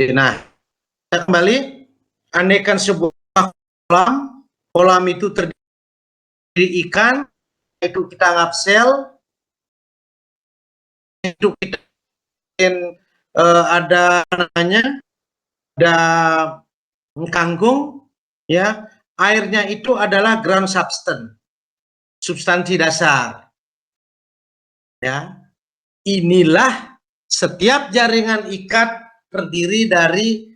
Nah, kita kembali, andaikan sebuah kolam itu terdiri ikan, itu kita anggap sel, itu kita ada namanya, ada kangkung, ya, airnya itu adalah ground substance, substansi dasar, ya. Inilah setiap jaringan ikat terdiri dari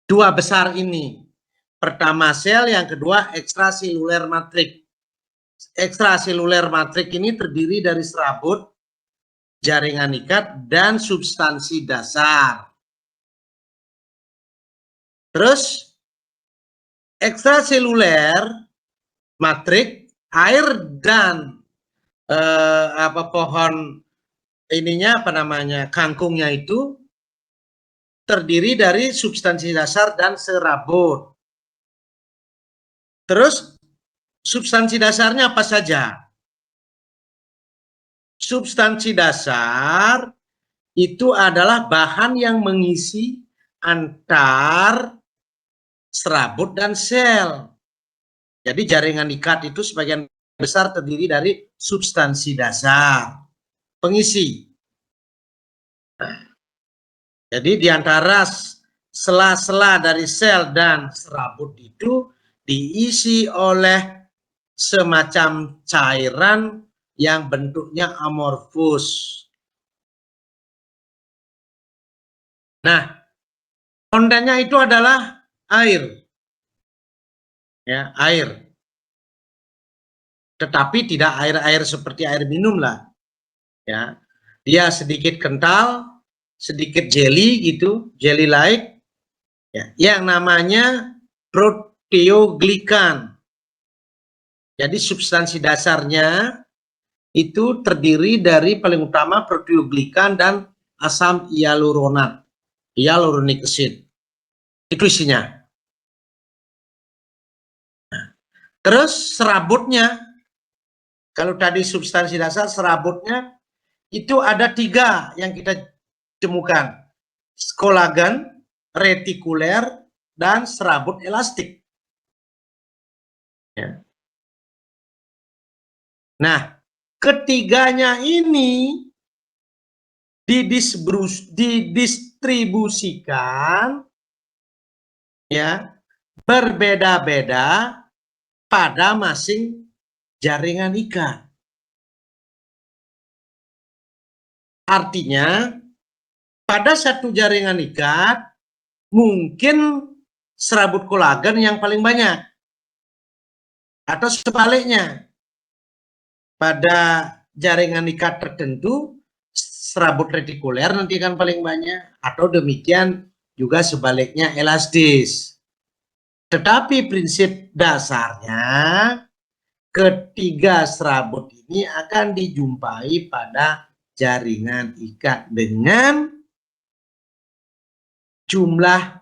dua besar ini. Pertama sel, yang kedua ekstraseluler matrik. Ekstraseluler matrik ini terdiri dari serabut, jaringan ikat, dan substansi dasar. Terus ekstraseluler matrik, air dan pohon ininya kangkungnya itu terdiri dari substansi dasar dan serabut. Terus substansi dasarnya apa saja? Substansi dasar itu adalah bahan yang mengisi antar serabut dan sel. Jadi jaringan ikat itu sebagian besar terdiri dari substansi dasar, pengisi. Nah, jadi di antara sela-sela dari sel dan serabut itu diisi oleh semacam cairan yang bentuknya amorfus. Nah, kontennya itu adalah air. Ya, air. Tetapi tidak air-air seperti air minum lah. Ya. Dia sedikit kental, sedikit jelly gitu, jelly like. Ya, yang namanya proteoglikan. Jadi substansi dasarnya itu terdiri dari paling utama proteoglikan dan asam hyaluronat, hyaluronic acid. Itu isinya. Nah, terus serabutnya, kalau tadi substansi dasar, serabutnya itu ada 3 yang kita temukan. Kolagen, retikuler, dan serabut elastik. Ya. Nah, ketiganya ini didistribusikan ya berbeda-beda pada masing jaringan ikat. Artinya pada satu jaringan ikat mungkin serabut kolagen yang paling banyak, atau sebaliknya pada jaringan ikat tertentu serabut retikuler nanti kan paling banyak, atau demikian juga sebaliknya elastis. Tetapi prinsip dasarnya ketiga serabut ini akan dijumpai pada jaringan ikat dengan jumlah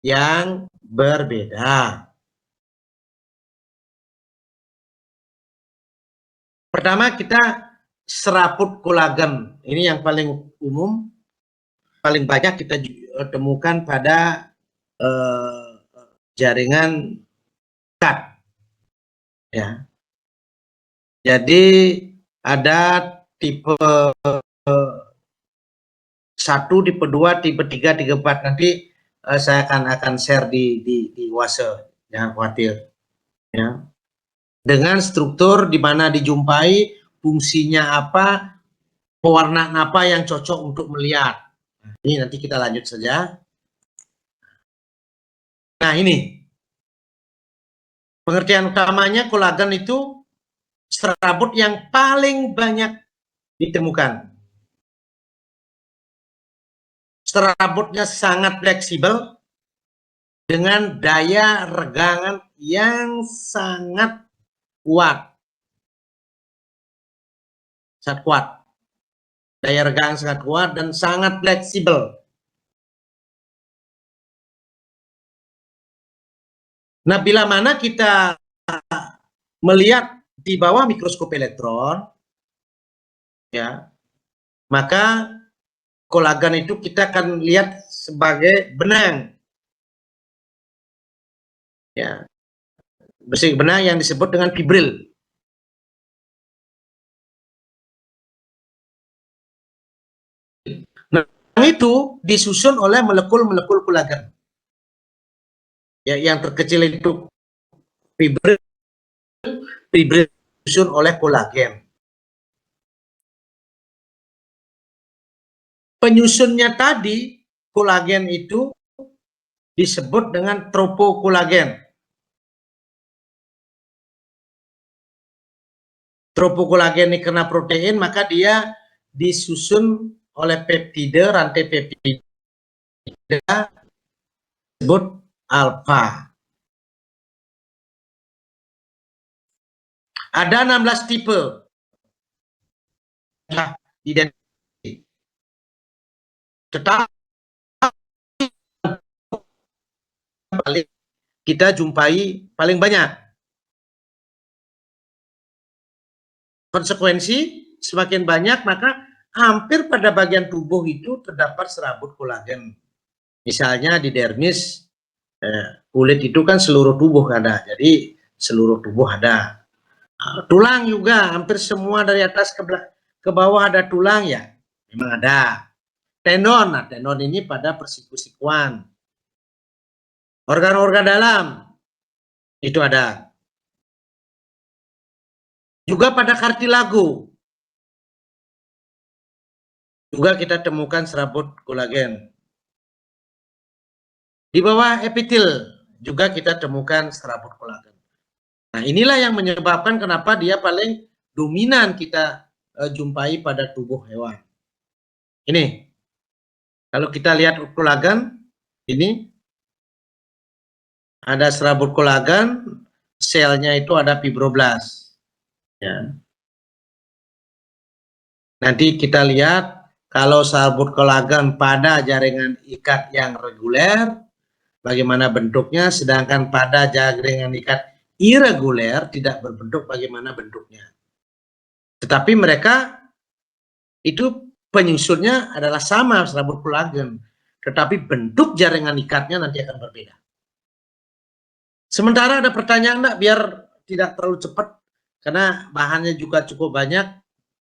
yang berbeda. Pertama kita serabut kolagen, ini yang paling umum, paling banyak kita temukan pada jaringan ikat. Ya. Jadi ada tipe 1, tipe 2, tipe 3, tipe 4. Nanti saya akan share di WhatsApp, jangan khawatir. Ya. Dengan struktur di mana dijumpai, fungsinya apa, pewarnaan apa yang cocok untuk melihat. Nah, ini nanti kita lanjut saja. Nah, ini pengertian utamanya, kolagen itu serabut yang paling banyak ditemukan. Serabutnya sangat fleksibel dengan daya regangan yang sangat kuat. Sangat kuat. Daya regangan sangat kuat dan sangat fleksibel. Nah, bila mana kita melihat di bawah mikroskop elektron, ya, maka kolagen itu kita akan lihat sebagai benang. Ya, besi benang yang disebut dengan fibril. Nah, itu disusun oleh molekul-molekul kolagen. Ya, yang terkecil itu fibril disusun oleh kolagen. Penyusunnya tadi, kolagen itu disebut dengan tropokolagen. Tropokolagen ini karena protein, maka dia disusun oleh peptida, rantai peptida disebut alfa. Ada 16 tipe. Nah, tetapi paling kita jumpai paling banyak. Konsekuensi semakin banyak, maka hampir pada bagian tubuh itu terdapat serabut kolagen. Misalnya di dermis, kulit itu kan seluruh tubuh ada, jadi seluruh tubuh ada. Tulang juga, hampir semua dari atas ke bawah ada tulang ya, memang ada. Tendon, nah tendon ini pada persiku-sikuan. Organ-organ dalam, itu ada. Juga pada kartilago, juga kita temukan serabut kolagen. Di bawah epitel juga kita temukan serabut kolagen. Nah, inilah yang menyebabkan kenapa dia paling dominan kita jumpai pada tubuh hewan. Ini, kalau kita lihat kolagen, ini ada serabut kolagen, selnya itu ada fibroblast. Ya. Nanti kita lihat kalau serabut kolagen pada jaringan ikat yang reguler, bagaimana bentuknya, sedangkan pada jaringan ikat irreguler tidak berbentuk bagaimana bentuknya. Tetapi mereka itu penyusunnya adalah sama serabut kolagen, tetapi bentuk jaringan ikatnya nanti akan berbeda. Sementara ada pertanyaan enggak, biar tidak terlalu cepat karena bahannya juga cukup banyak,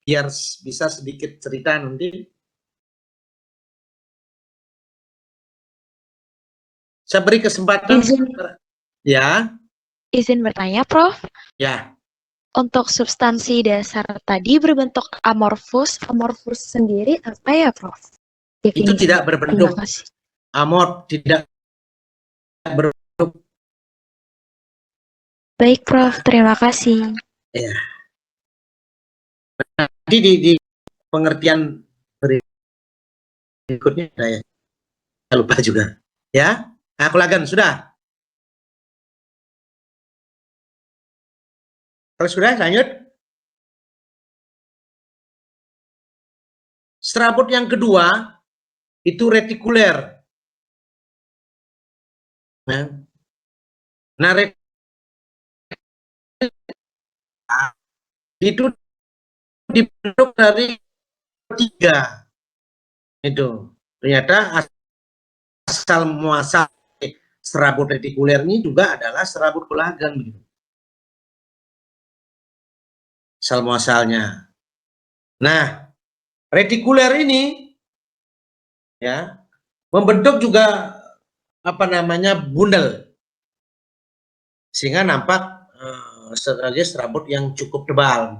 biar bisa sedikit cerita nanti. Saya beri kesempatan. Ya. Izin bertanya, Prof. Ya. Untuk substansi dasar tadi berbentuk amorfus. Amorfus sendiri apa ya, Prof? Definisi. Itu tidak berbentuk amorf, tidak berbentuk. Baik, Prof. Terima kasih. Ya. Nanti di pengertian berikutnya saya lupa juga. Ya. Nah, kolagen sudah. Kalau sudah, lanjut. Serabut yang kedua itu retikuler. Nah, itu dibentuk dari tiga. Itu ternyata asal muasal serabut retikuler ini juga adalah serabut kolagen. Asal muasalnya. Nah, retikuler ini ya membentuk juga apa namanya bundel, sehingga nampak sebagai serabut yang cukup tebal.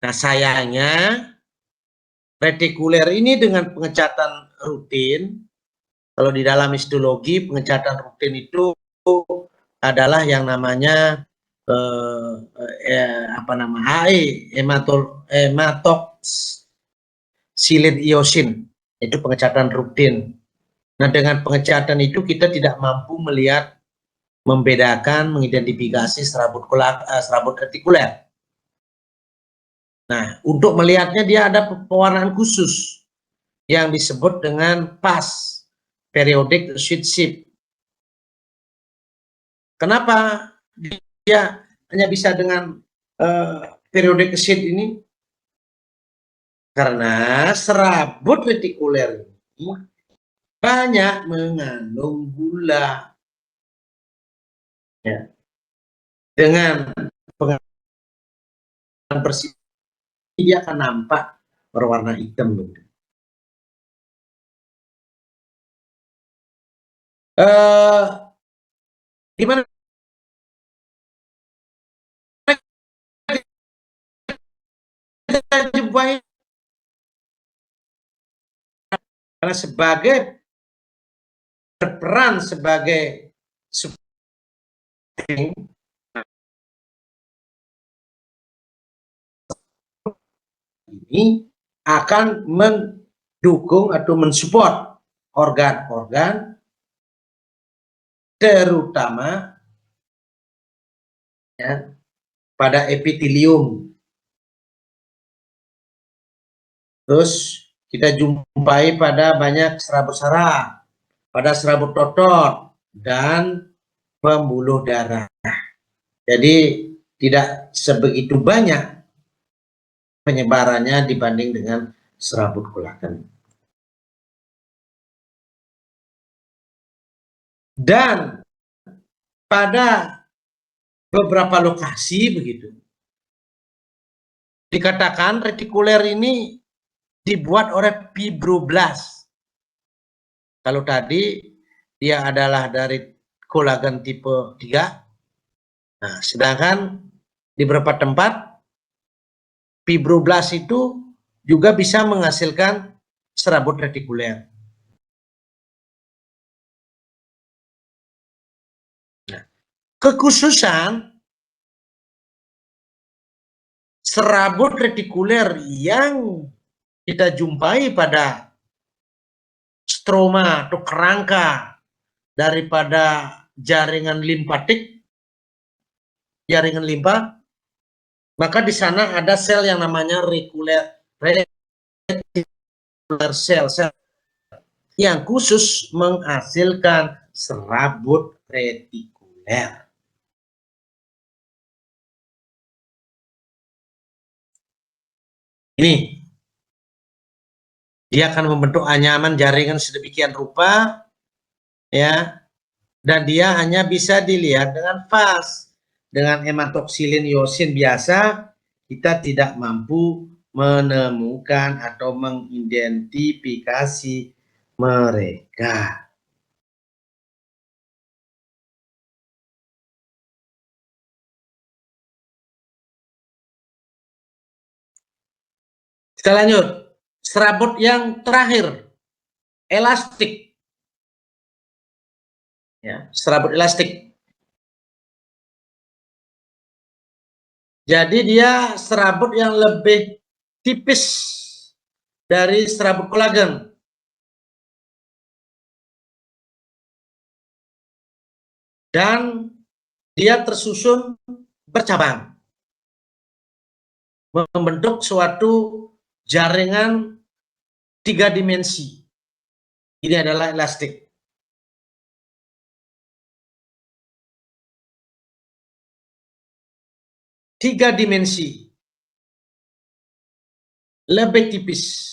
Nah, sayangnya retikuler ini dengan pengecatan rutin, kalau di dalam histologi pengecatan rutin itu adalah yang namanya HE, hematoxylin iosin, itu pengecatan rutin. Nah, dengan pengecatan itu kita tidak mampu melihat, membedakan, mengidentifikasi serabut retikuler. Nah, untuk melihatnya dia ada pewarnaan khusus yang disebut dengan PAS, periodic sheet shift. Kenapa dia hanya bisa dengan periodic sheet ini? Karena serabut retikuler ini banyak mengandung gula. Ya. Dengan pengamatan bersih dia akan nampak berwarna hitam. Di mana kita jumpai karena sebagai berperan sebagai supporting ini akan mendukung atau mensupport organ-organ terutama ya, pada epitelium. Terus kita jumpai pada banyak serabut saraf, pada serabut otot dan pembuluh darah. Jadi tidak sebegitu banyak penyebarannya dibanding dengan serabut kolagen. Dan pada beberapa lokasi begitu dikatakan retikuler ini dibuat oleh fibroblast. Kalau tadi dia adalah dari kolagen tipe 3. Nah, sedangkan di beberapa tempat fibroblast itu juga bisa menghasilkan serabut retikuler. Nah, kekhususan serabut retikuler yang kita jumpai pada stroma atau kerangka daripada jaringan limpatik, jaringan limpa, maka di sana ada sel yang namanya retikuler sel yang khusus menghasilkan serabut retikuler. Ini dia akan membentuk anyaman jaringan sedemikian rupa ya, dan dia hanya bisa dilihat dengan vas. Dengan hematoksilin yosin biasa kita tidak mampu menemukan atau mengidentifikasi mereka. Kita lanjut. Serabut yang terakhir, elastik. Ya, serabut elastik. Jadi dia serabut yang lebih tipis dari serabut kolagen. Dan dia tersusun bercabang. Membentuk suatu jaringan 3 dimensi. Ini adalah elastik. Tiga dimensi. Lebih tipis.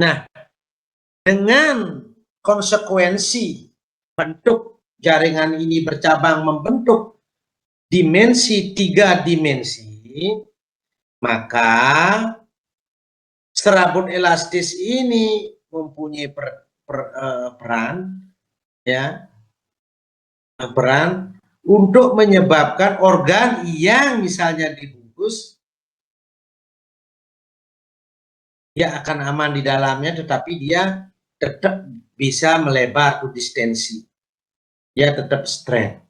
Nah, dengan konsekuensi bentuk jaringan ini bercabang membentuk dimensi 3 dimensi, maka serabut elastis ini mempunyai peran untuk menyebabkan organ yang misalnya dibungkus dia akan aman di dalamnya, tetapi dia tetap bisa melebar atau distensi. Dia tetap straight.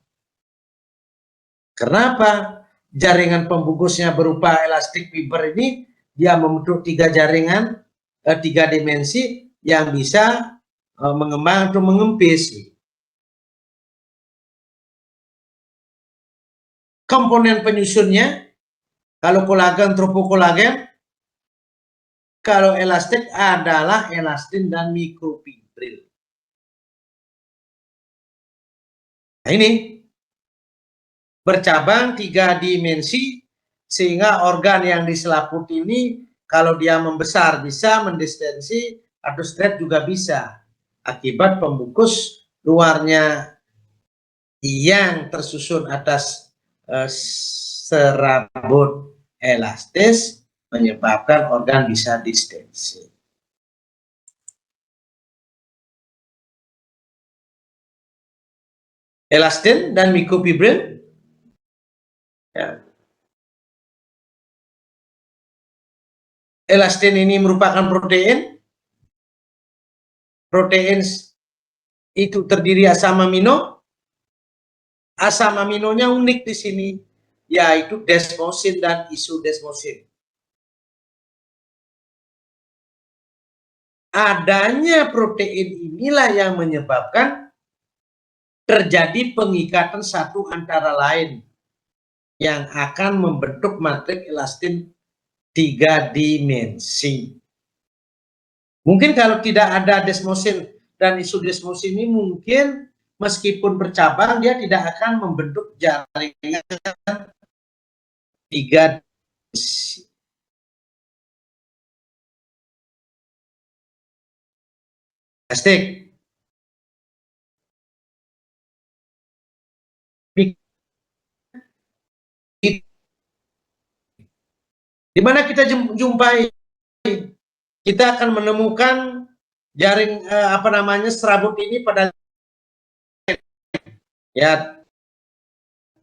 Kenapa? Jaringan pembungkusnya berupa elastik fiber ini dia membentuk 3 jaringan, 3 dimensi yang bisa mengembang atau mengempis. Komponen penyusunnya, kalau kolagen tropokolagen, kalau elastik adalah elastin dan mikrofibril. Nah ini bercabang 3 dimensi sehingga organ yang diselaput ini kalau dia membesar bisa, mendistensi atau straight juga bisa. Akibat pembungkus luarnya yang tersusun atas serabut elastis menyebabkan organ bisa distensi. Elastin dan microfibrin, ya. Elastin ini merupakan protein. Protein itu terdiri asam amino. Asam aminonya unik di sini, yaitu desmosin dan isodesmosin. Adanya protein inilah yang menyebabkan terjadi pengikatan satu antara lain yang akan membentuk matriks elastin 3 dimensi. Mungkin kalau tidak ada desmosin dan isodesmosin ini, mungkin meskipun bercabang dia tidak akan membentuk jaringan 3 dimensi. Plastik. Di mana kita jumpai, kita akan menemukan jaring serabut ini pada ya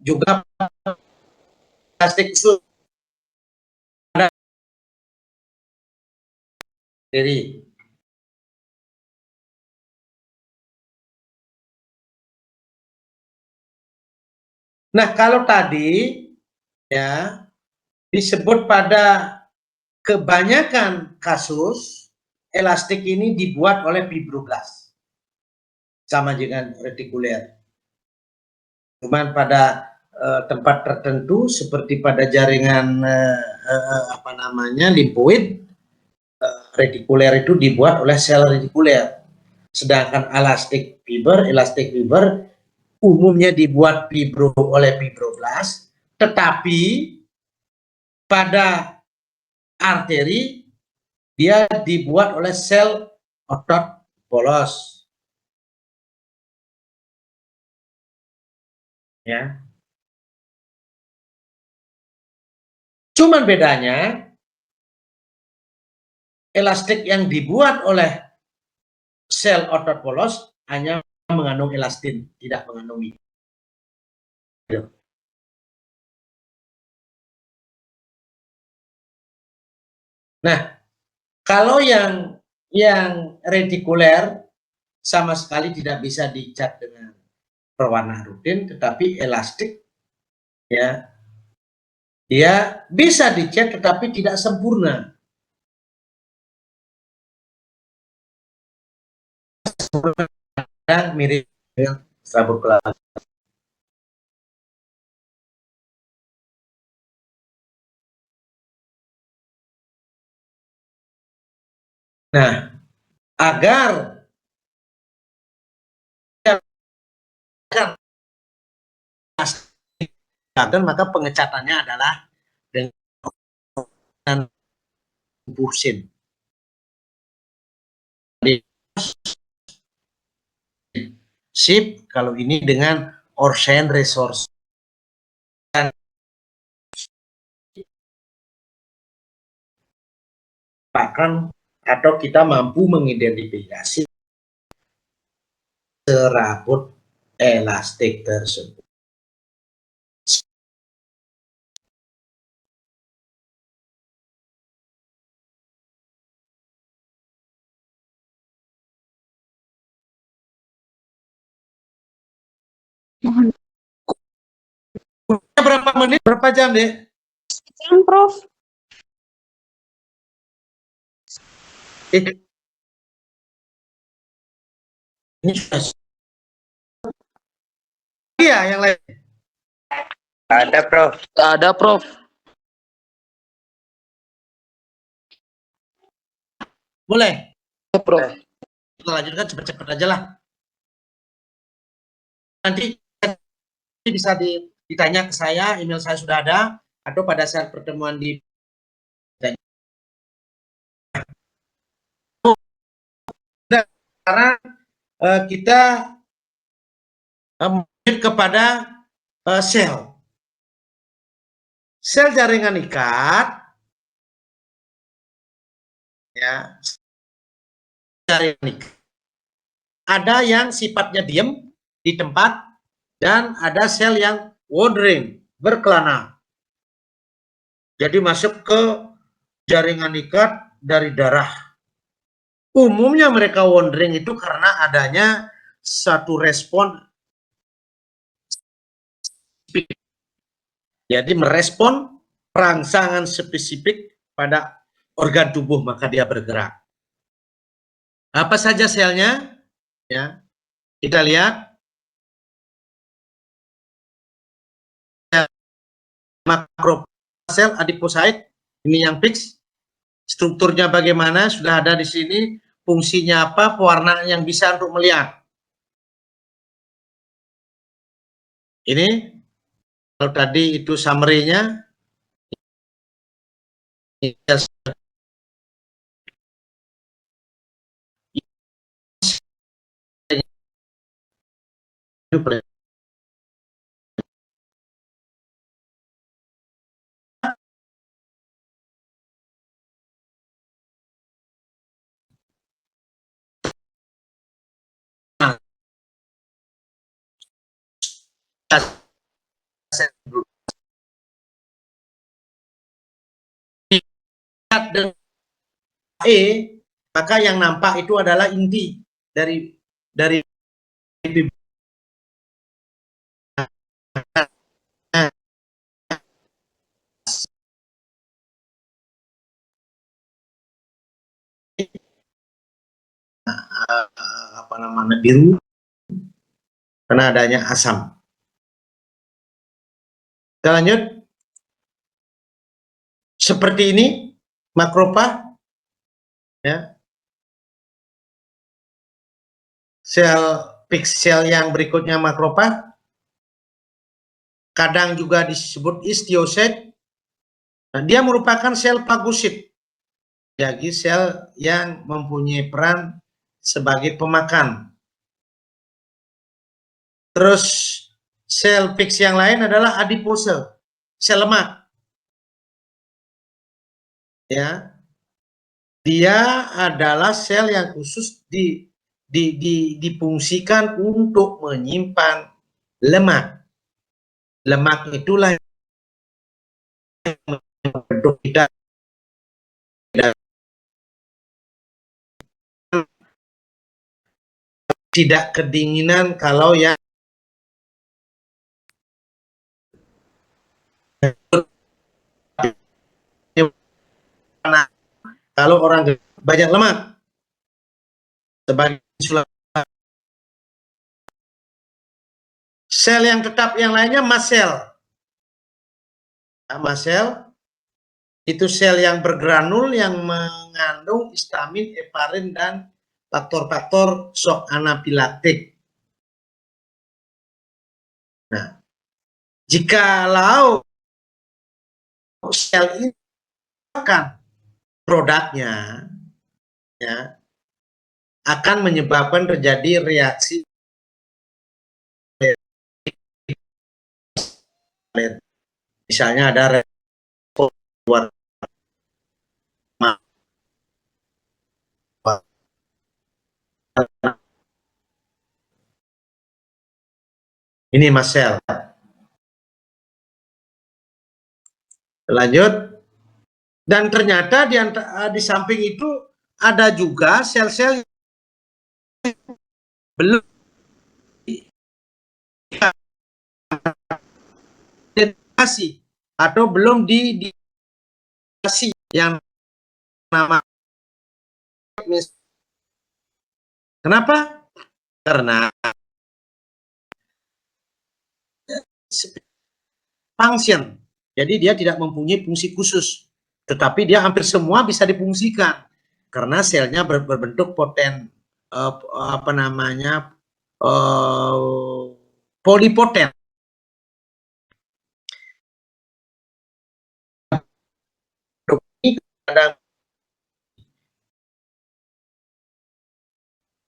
juga plastik jadi. Nah, kalau tadi ya disebut pada kebanyakan kasus elastik ini dibuat oleh fibroblast sama dengan retikuler. Cuman pada tempat tertentu seperti pada jaringan limfoid, retikuler itu dibuat oleh sel retikuler. Sedangkan elastic fiber umumnya dibuat oleh fibroblast, tetapi pada arteri dia dibuat oleh sel otot polos. Ya. Cuman bedanya elastik yang dibuat oleh sel otot polos hanya mengandung elastin, tidak mengandung mikro. Nah, kalau yang retikuler sama sekali tidak bisa dicat dengan pewarna rutin, tetapi elastik ya dia bisa dicat tetapi tidak sempurna. Mirip dengan serabut kelapa. Nah, agar maka pengecatannya adalah dengan busin. Sip, kalau ini dengan Orsen Resource. Bahkan atau kita mampu mengidentifikasi serabut elastik tersebut. Mohon Berapa menit, berapa jam deh? izin, Prof. Ini iya yang lain. Ada, Prof. Ada, Prof. Boleh. Ya, Prof. Kita lanjutkan cepat-cepat aja lah. Nanti bisa ditanya ke saya, email saya sudah ada, atau pada saat pertemuan di kita menuju kepada sel. Sel jaringan ikat, ya, jaringan ikat. Ada yang sifatnya diam di tempat dan ada sel yang wandering, berkelana. Jadi masuk ke jaringan ikat dari darah. Umumnya mereka wandering itu karena adanya satu respon, jadi merespon rangsangan spesifik pada organ tubuh, maka dia bergerak. Apa saja selnya? Ya, kita lihat makrosel adiposit, ini yang fix. Strukturnya bagaimana sudah ada di sini, fungsinya apa, pewarna yang bisa untuk melihat. Ini kalau tadi itu summary-nya. Maka yang nampak itu adalah inti dari apa namanya biru karena adanya asam. Kita lanjut. Seperti ini makrofa, ya. Sel piksel yang berikutnya makrofa. Kadang juga disebut histiosit. Nah, dia merupakan sel fagosit. Jadi sel yang mempunyai peran sebagai pemakan. Terus sel fix yang lain adalah adipose, sel lemak. Ya, dia adalah sel yang khusus difungsikan untuk menyimpan lemak. Lemak itulah yang membentuk kita. Tidak kedinginan kalau yang kalau orang banyak lemak sebagai sel yang tetap yang lainnya mast cell. Nah, mast cell itu sel yang bergranul yang mengandung histamin, heparin, dan faktor-faktor shock anafilaktik. Nah, jikalau sel ini akan produknya, ya, akan menyebabkan terjadi reaksi misalnya ada keluar ini mast cell. Lanjut. Dan ternyata di samping itu ada juga sel-sel belum identifikasi atau belum diidentifikasi yang nama. Kenapa? Karena function. Jadi dia tidak mempunyai fungsi khusus, tetapi dia hampir semua bisa difungsikan karena selnya berbentuk apa namanya, polipoten.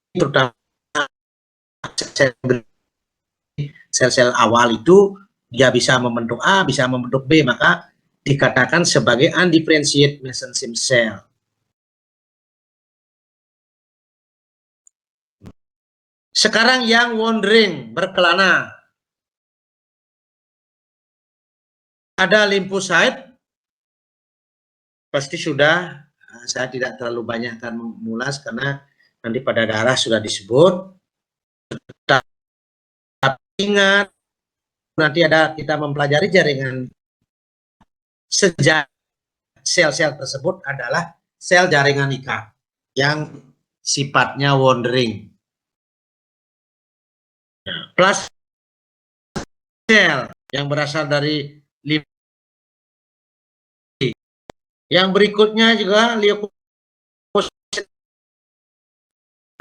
Terutama sel-sel awal itu dia bisa membentuk A, bisa membentuk B, maka dikatakan sebagai undifferentiated mesenchyme cell. Sekarang yang wandering, berkelana. Ada limfosit, pasti sudah, saya tidak terlalu banyak akan mengulas karena nanti pada darah sudah disebut. Tapi ingat, nanti ada kita mempelajari jaringan sejak sel-sel tersebut adalah sel jaringan ikat yang sifatnya wandering. Plus sel yang berasal dari yang berikutnya juga leukosit.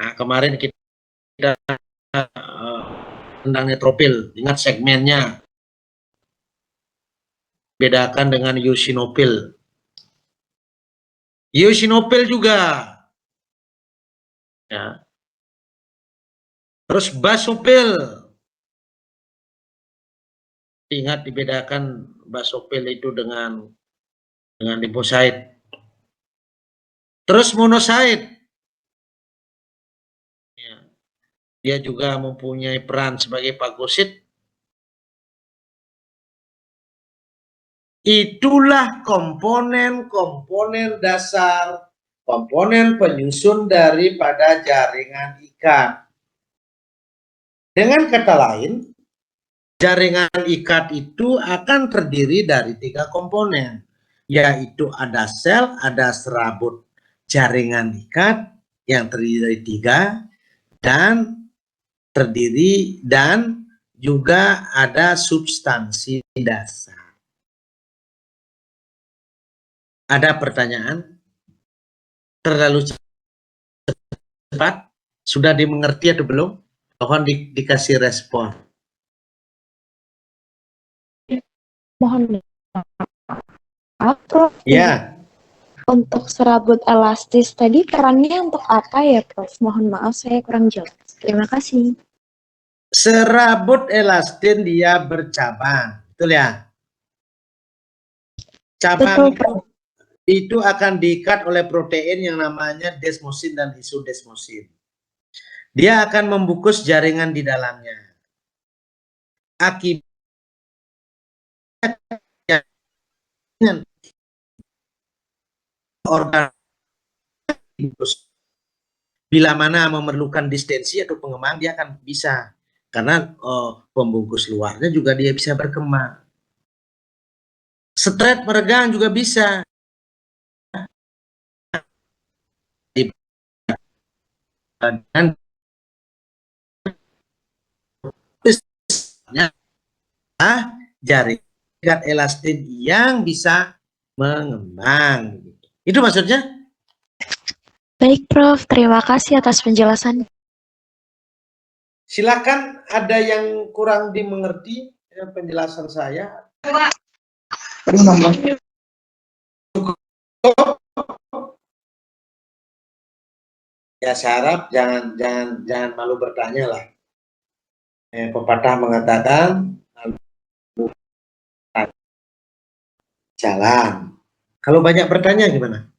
Nah, kemarin kita tentang neutropil, ingat segmennya. Bedakan dengan eosinofil. Eosinofil juga. Ya. Terus basofil. Ingat dibedakan basofil itu dengan limfosit. Terus monosit. Ya. Dia juga mempunyai peran sebagai fagosit. Itulah komponen-komponen dasar, komponen penyusun daripada jaringan ikat. Dengan kata lain, jaringan ikat itu akan terdiri dari 3 komponen, yaitu ada sel, ada serabut jaringan ikat yang terdiri dari 3, dan juga ada substansi dasar. Ada pertanyaan? Terlalu cepat? Sudah dimengerti atau belum? Mohon dikasih respon. Mohon maaf, Prof. Ya. Untuk serabut elastis tadi perannya untuk apa ya, Prof? Mohon maaf, saya kurang jelas. Terima kasih. Serabut elastin dia bercabang, betul ya? Cabang Betul, itu akan diikat oleh protein yang namanya desmosin dan isodesmosin. Dia akan membungkus jaringan di dalamnya. Akibatnya organ bila mana memerlukan distensi atau pengembang dia akan bisa, karena pembungkus luarnya juga dia bisa berkembang. Stret meregang juga bisa. Dan jaringan elastin yang bisa mengembang. Itu maksudnya? Baik, Prof. Terima kasih atas penjelasan. Silakan, ada yang kurang dimengerti penjelasan saya? Ya, saya harap jangan malu bertanya lah. Pepatah mengatakan jalan. Kalau banyak bertanya gimana?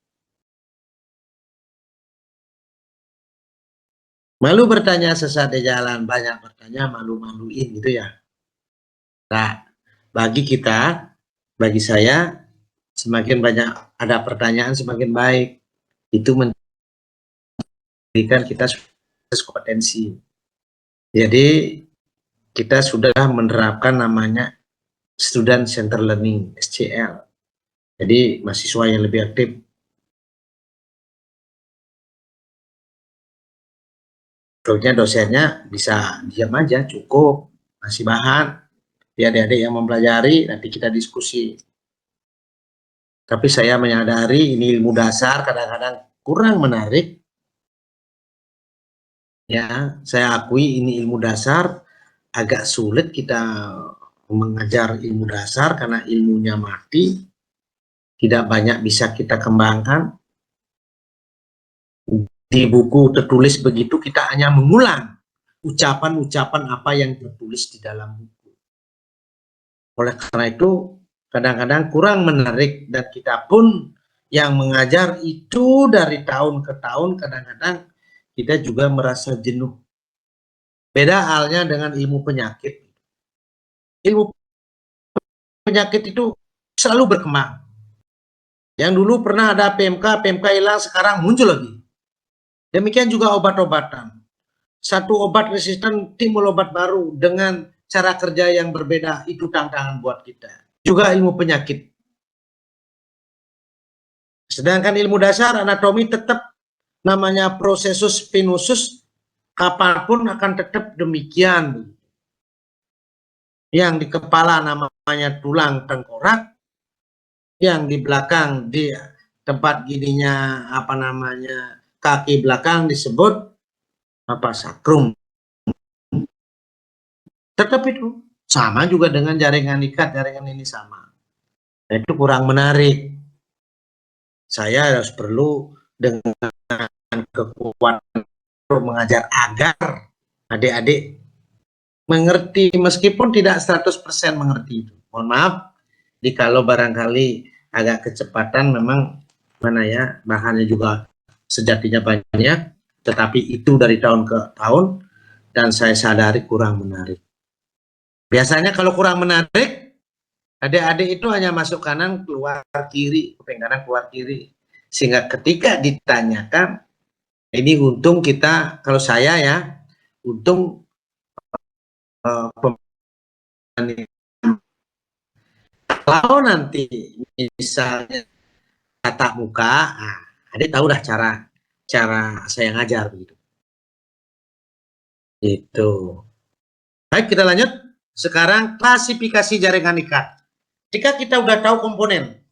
Malu bertanya sesat di jalan, banyak bertanya malu-maluin gitu ya. Nah, bagi saya, semakin banyak ada pertanyaan semakin baik. Itu menjadikan kita kompetensi. Jadi kita sudah menerapkan namanya Student Center Learning (SCL). Jadi mahasiswa yang lebih aktif. Tentunya dosennya bisa diam aja, cukup, masih bahan. Adik-adik yang mempelajari, nanti kita diskusi. Tapi saya menyadari ini ilmu dasar kadang-kadang kurang menarik. Ya, saya akui ini ilmu dasar, agak sulit kita mengajar ilmu dasar karena ilmunya mati, tidak banyak bisa kita kembangkan. Di buku tertulis begitu, kita hanya mengulang ucapan-ucapan apa yang tertulis di dalam buku. Oleh karena itu, kadang-kadang kurang menarik, dan kita pun yang mengajar itu dari tahun ke tahun, kadang-kadang kita juga merasa jenuh. Beda halnya dengan ilmu penyakit. Ilmu penyakit itu selalu berkembang. Yang dulu pernah ada PMK hilang, sekarang muncul lagi. Demikian juga obat-obatan. Satu obat resisten, timbul obat baru dengan cara kerja yang berbeda. Itu tantangan buat kita. Juga ilmu penyakit. Sedangkan ilmu dasar anatomi tetap namanya prosesus venosus, apapun akan tetap demikian. Yang di kepala namanya tulang tengkorak, yang di belakang di tempat gininya apa namanya kaki belakang disebut apa, sakrum. Tetap itu sama juga dengan jaringan ikat, jaringan ini sama. Itu kurang menarik. Saya harus perlu dengan kekuatan mengajar agar adik-adik mengerti, meskipun tidak 100% mengerti itu. Mohon maaf jikalau barangkali agak kecepatan, memang mana ya, bahannya juga sejatinya banyak, tetapi itu dari tahun ke tahun dan saya sadari kurang menarik. Biasanya kalau kurang menarik, adik-adik itu hanya masuk kanan keluar kiri, kuping kanan keluar kiri, sehingga ketika ditanyakan, ini untung kita, kalau saya ya, untung kalau nanti misalnya tatap muka, nah, adik tahu dah cara saya ngajar begitu. Itu. Baik, kita lanjut. Sekarang klasifikasi jaringan ikat. Jika kita udah tahu komponen,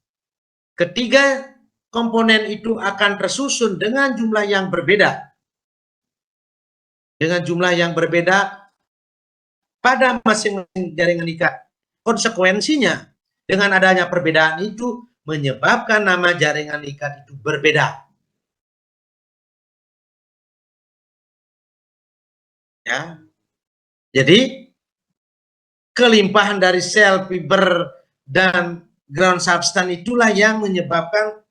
ketiga komponen itu akan tersusun dengan jumlah yang berbeda. Dengan jumlah yang berbeda pada masing-masing jaringan ikat. Konsekuensinya, dengan adanya perbedaan itu menyebabkan nama jaringan ikat itu berbeda. Ya. Jadi kelimpahan dari sel, fiber, dan ground substance itulah yang menyebabkan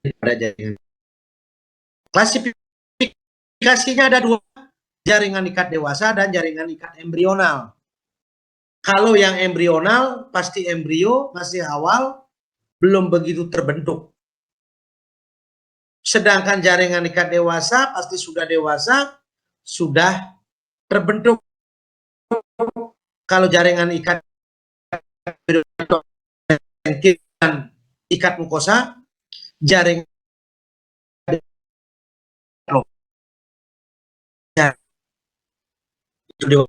pada jaringan. Klasifikasinya ada dua, jaringan ikat dewasa dan jaringan ikat embrional. Kalau yang embrional pasti embrio, masih awal, belum begitu terbentuk. Sedangkan jaringan ikat dewasa pasti sudah dewasa, sudah terbentuk. Kalau jaringan ikat dan ikat mukosa, jaringan itu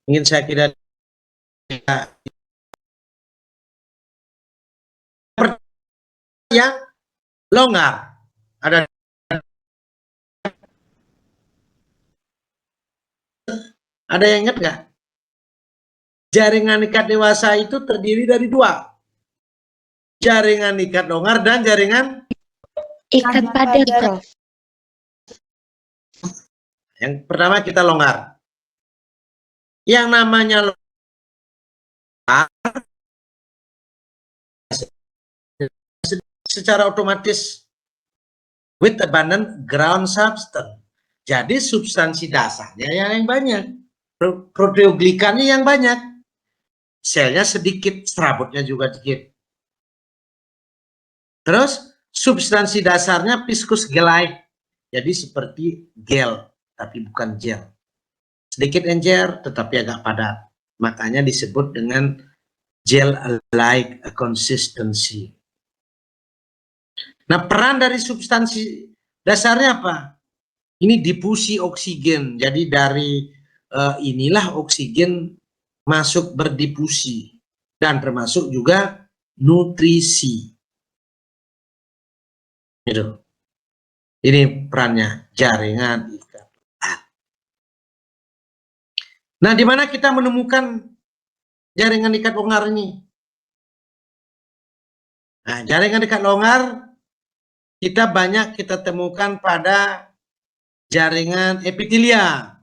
ingin saya kira yang longgar. Ada yang ingat nggak? Jaringan ikat dewasa itu terdiri dari dua. Jaringan ikat longgar dan jaringan Ikat padat, Prof. Yang pertama kita longgar. Yang namanya longgar secara otomatis with abundant ground substance. Jadi substansi dasarnya yang banyak. Proteoglikannya yang banyak. Selnya sedikit, serabutnya juga sedikit. Terus substansi dasarnya viscous gel-like. Jadi seperti gel, tapi bukan gel. Sedikit encer, tetapi agak padat. Makanya disebut dengan gel-like consistency. Nah, peran dari substansi dasarnya apa? Ini difusi oksigen. Jadi dari inilah oksigen masuk berdifusi. Dan termasuk juga nutrisi. Gitu. Ini perannya jaringan ikat. Nah, di mana kita menemukan jaringan ikat longgar ini? Nah, jaringan ikat longgar kita temukan pada jaringan epitelia.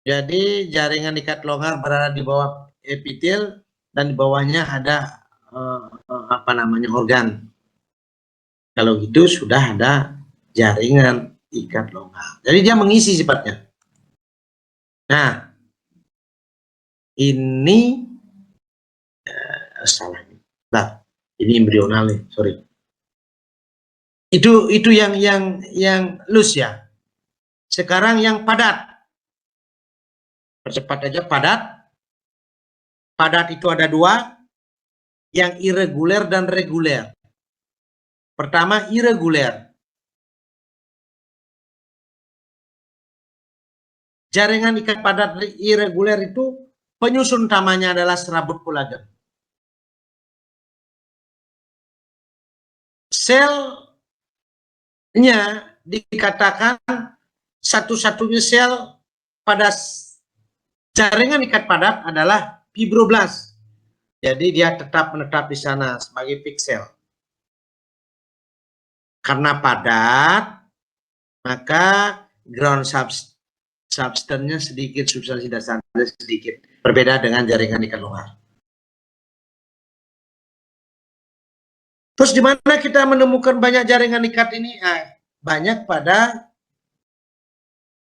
Jadi jaringan ikat longgar berada di bawah epitel dan di bawahnya ada organ. Kalau gitu sudah ada jaringan ikat longgar. Jadi dia mengisi sifatnya. Nah, ini salah. Nah, ini embrional nih, sorry. Itu yang loose ya. Sekarang yang padat. Percepat aja, padat. Padat itu ada dua, yang irreguler dan reguler. Pertama, irreguler. Jaringan ikat padat irreguler itu penyusun utamanya adalah serabut kolagen. Selnya dikatakan satu-satunya sel pada jaringan ikat padat adalah fibroblast. Jadi dia tetap menetap di sana sebagai piksel. Karena padat, maka ground substance-nya sedikit, substansi dasarnya sedikit. Berbeda dengan jaringan ikat longgar. Terus di mana kita menemukan banyak jaringan ikat ini? Banyak pada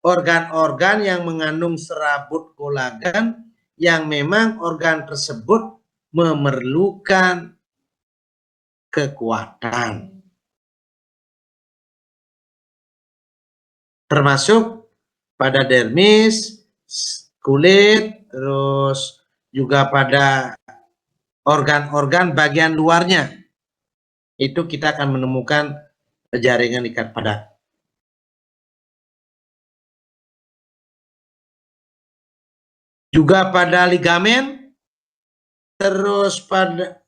organ-organ yang mengandung serabut kolagen yang memang organ tersebut memerlukan kekuatan. Termasuk pada dermis, kulit, terus juga pada organ-organ bagian luarnya. Itu kita akan menemukan jaringan ikat padat. Juga pada ligamen, terus pada,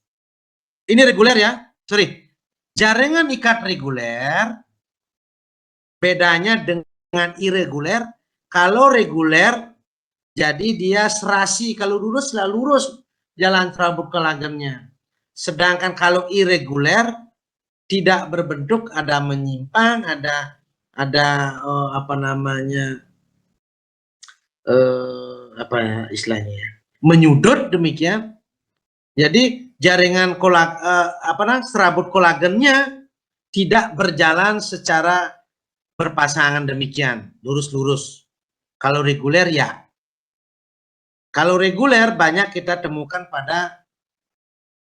ini reguler ya, sorry. Jaringan ikat reguler, bedanya dengan irreguler. Kalau reguler, jadi dia serasi, kalau lurus lah lurus jalan serabut kolagennya. Sedangkan kalau irreguler, tidak berbentuk, ada menyimpang, ada istilahnya, menyudut demikian. Jadi jaringan serabut kolagennya tidak berjalan secara berpasangan demikian, lurus-lurus. Kalau reguler ya. Kalau reguler banyak kita temukan pada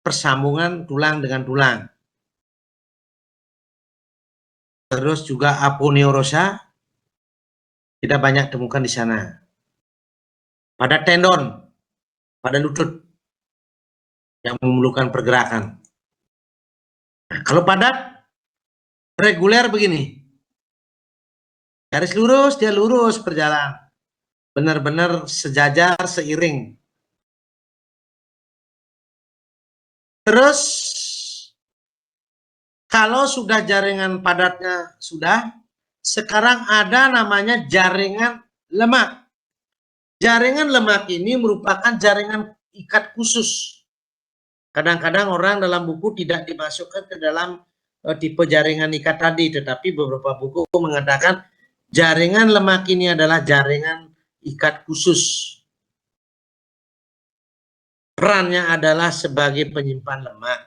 persambungan tulang dengan tulang. Terus juga aponeurosa kita banyak temukan di sana. Pada tendon, pada lutut yang memerlukan pergerakan. Nah, kalau padat, reguler begini. Garis lurus, dia lurus berjalan. Benar-benar sejajar, seiring. Terus, kalau sudah jaringan padatnya sudah, sekarang ada namanya jaringan lemak. Jaringan lemak ini merupakan jaringan ikat khusus. Kadang-kadang orang dalam buku tidak dimasukkan ke dalam tipe jaringan ikat tadi, tetapi beberapa buku mengatakan jaringan lemak ini adalah jaringan ikat khusus. Perannya adalah sebagai penyimpan lemak.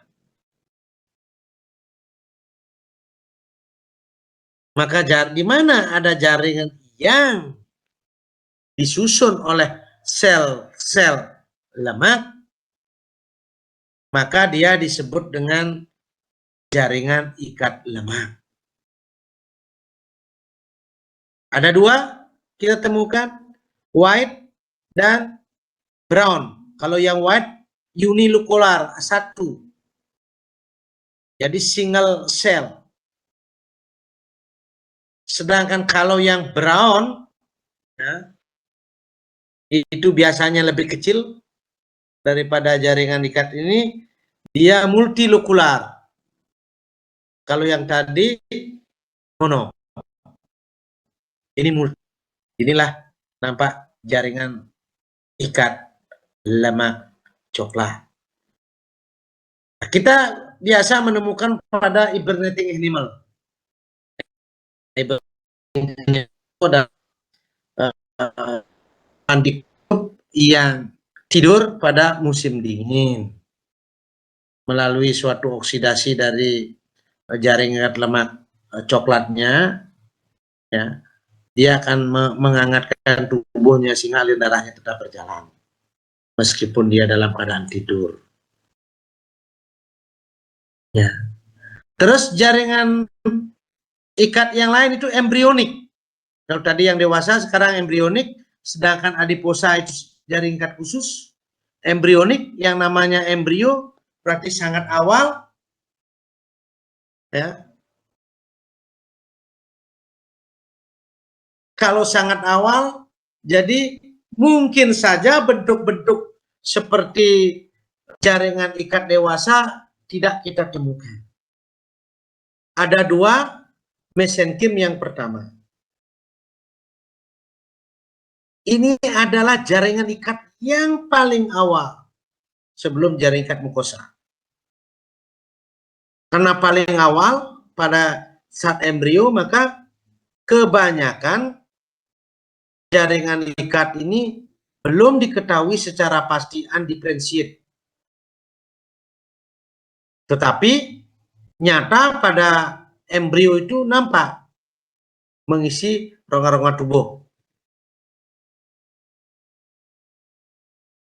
Maka di mana ada jaringan yang disusun oleh sel-sel lemak, maka dia disebut dengan jaringan ikat lemak. Ada dua kita temukan, white dan brown. Kalau yang white unilocular, satu. Jadi single cell. Sedangkan kalau yang brown, ya, itu biasanya lebih kecil daripada jaringan ikat ini, dia multilocular. Kalau yang tadi mono. Ini multi. Inilah nampak jaringan ikat lemak coklat. Nah, kita biasa menemukan pada hibernating animal. Hibernating itu adalah yang tidur pada musim dingin melalui suatu oksidasi dari jaringan lemak coklatnya, ya, dia akan menghangatkan tubuhnya sehingga aliran darahnya tetap berjalan meskipun dia dalam keadaan tidur. Ya. Terus jaringan ikat yang lain itu embrionik. Kalau tadi yang dewasa, sekarang embrionik, sedangkan adiposa itu jaring ikat khusus. Embrionik, yang namanya embrio berarti sangat awal, ya. Kalau sangat awal, jadi mungkin saja bentuk-bentuk seperti jaringan ikat dewasa tidak kita temukan. Ada dua, mesenkim yang pertama. Ini adalah jaringan ikat yang paling awal sebelum jaringan ikat mukosa. Karena paling awal pada saat embrio, maka kebanyakan jaringan ikat ini belum diketahui secara pasti undifferentiated. Tetapi nyata pada embrio itu nampak mengisi rongga-rongga tubuh.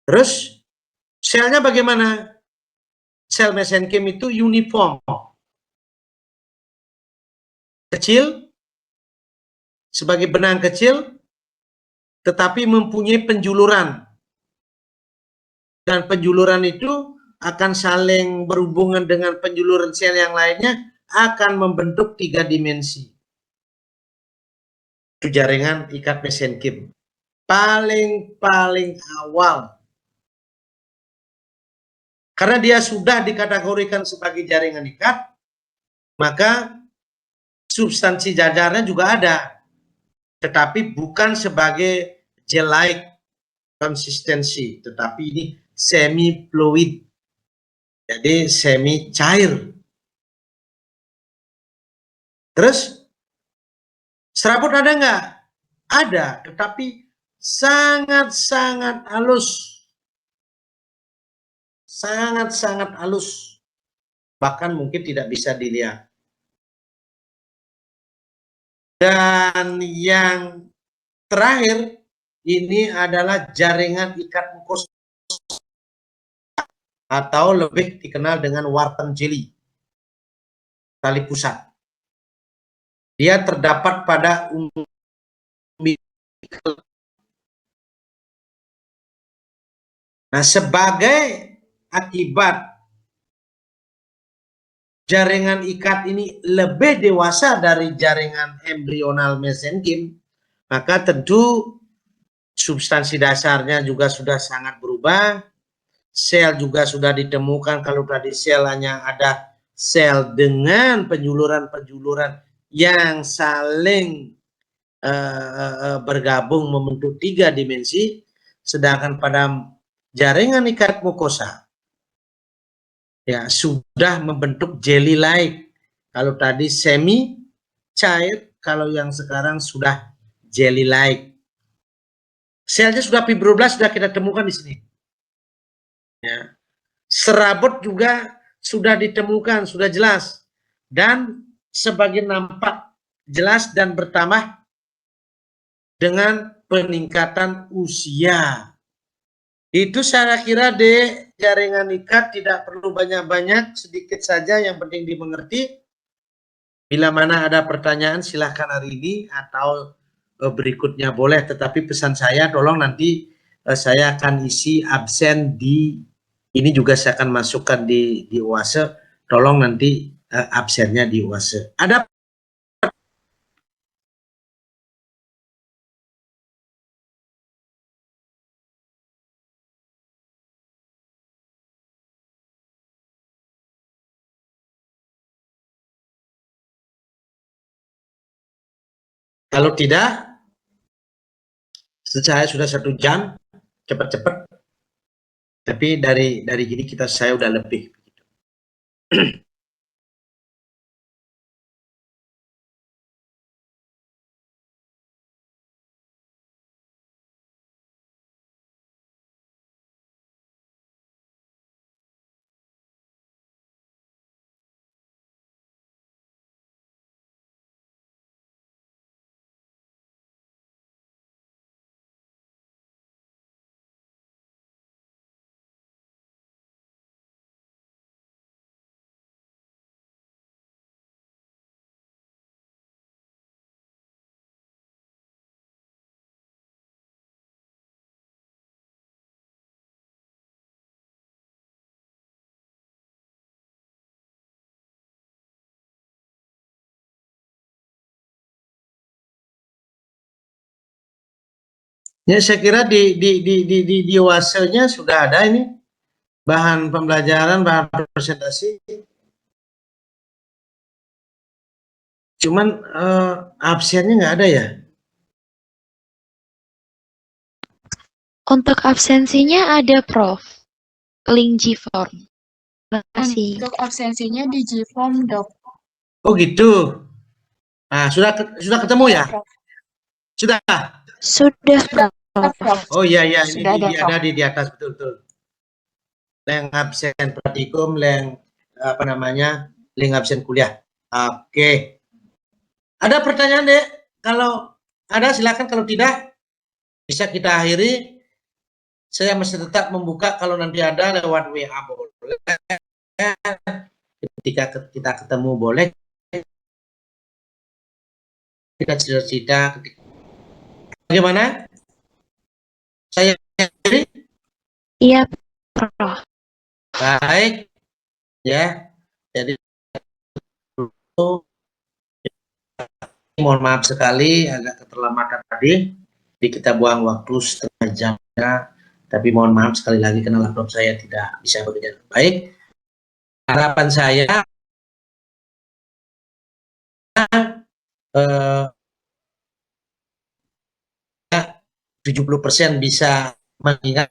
Terus selnya bagaimana? Sel mesenkim itu uniform, kecil, sebagai benang kecil, tetapi mempunyai penjuluran. Dan penjuluran itu akan saling berhubungan dengan penjuluran sel yang lainnya, akan membentuk 3 dimensi. Itu jaringan ikat mesenkim. Paling awal. Karena dia sudah dikategorikan sebagai jaringan ikat, maka substansi jajarnya juga ada. Tetapi bukan sebagai gel-like konsistensi, tetapi ini semi fluid, jadi semi cair. Terus serabut ada nggak? Ada, tetapi sangat-sangat halus, sangat-sangat halus, bahkan mungkin tidak bisa dilihat. Dan yang terakhir, ini adalah jaringan ikat mukosa atau lebih dikenal dengan Wharton jelly, tali pusat. Dia terdapat pada umbilical. Nah, sebagai akibat jaringan ikat ini lebih dewasa dari jaringan embrional mesenkim, maka tentu substansi dasarnya juga sudah sangat berubah. Sel juga sudah ditemukan. Kalau tadi sel hanya ada sel dengan penjuluran-penjuluran yang saling bergabung membentuk 3 dimensi, sedangkan pada jaringan ikat mukosa ya sudah membentuk jelly-like. Kalau tadi semi cair, kalau yang sekarang sudah jelly-like. Selnya sudah fibroblast, sudah kita temukan di sini. Ya. Serabut juga sudah ditemukan, sudah jelas. Dan sebagian nampak jelas dan bertambah dengan peningkatan usia. Itu saya kira jaringan ikat tidak perlu banyak-banyak, sedikit saja yang penting dimengerti. Bila mana ada pertanyaan silahkan hari ini atau berikutnya boleh, tetapi pesan saya tolong nanti saya akan isi absen di ini juga saya akan masukkan di UASE, tolong nanti absennya di UASE. Ada kalau tidak, saya sudah 1 jam, cepat-cepat. Tapi dari gini saya udah lebih. Ya, saya kira di WASE-nya sudah ada ini bahan pembelajaran, bahan presentasi. Cuman absennya nggak ada ya. Untuk absensinya ada, Prof. Link G-form. Terima kasih. Untuk absensinya di G-form, Dok. Oh gitu. Nah, sudah ketemu ya? Prof. Sudah. Sudah, Prof. Prof. Oh iya ini Sudah ada, Prof. ada di atas betul. Link absen praktikum, link apa namanya? Link absen kuliah. Oke. Ada pertanyaan, Dek? Kalau ada silakan, kalau tidak bisa kita akhiri. Saya masih tetap membuka kalau nanti ada lewat WA boleh. Ketika kita ketemu boleh. Kita cerita. Bagaimana? Saya akhiri? Iya, Prof. Baik. Ya. Jadi mohon maaf sekali agak keterlambatan tadi. Jadi kita buang waktu setengah jam. Tapi mohon maaf sekali lagi karena laptop saya tidak bisa bekerja dengan baik. Harapan saya 70% bisa mengingat,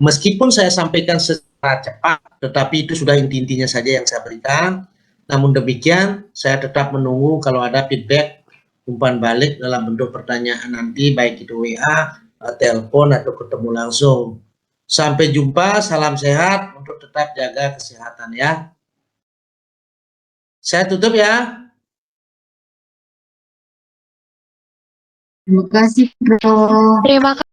meskipun saya sampaikan secara cepat, tetapi itu sudah inti-intinya saja yang saya berikan. Namun demikian, saya tetap menunggu kalau ada feedback, umpan balik dalam bentuk pertanyaan nanti, baik itu WA, telepon, atau ketemu langsung. Sampai jumpa, salam sehat, untuk tetap jaga kesehatan ya. Saya tutup ya. Terima kasih, Prof. Terima kasih.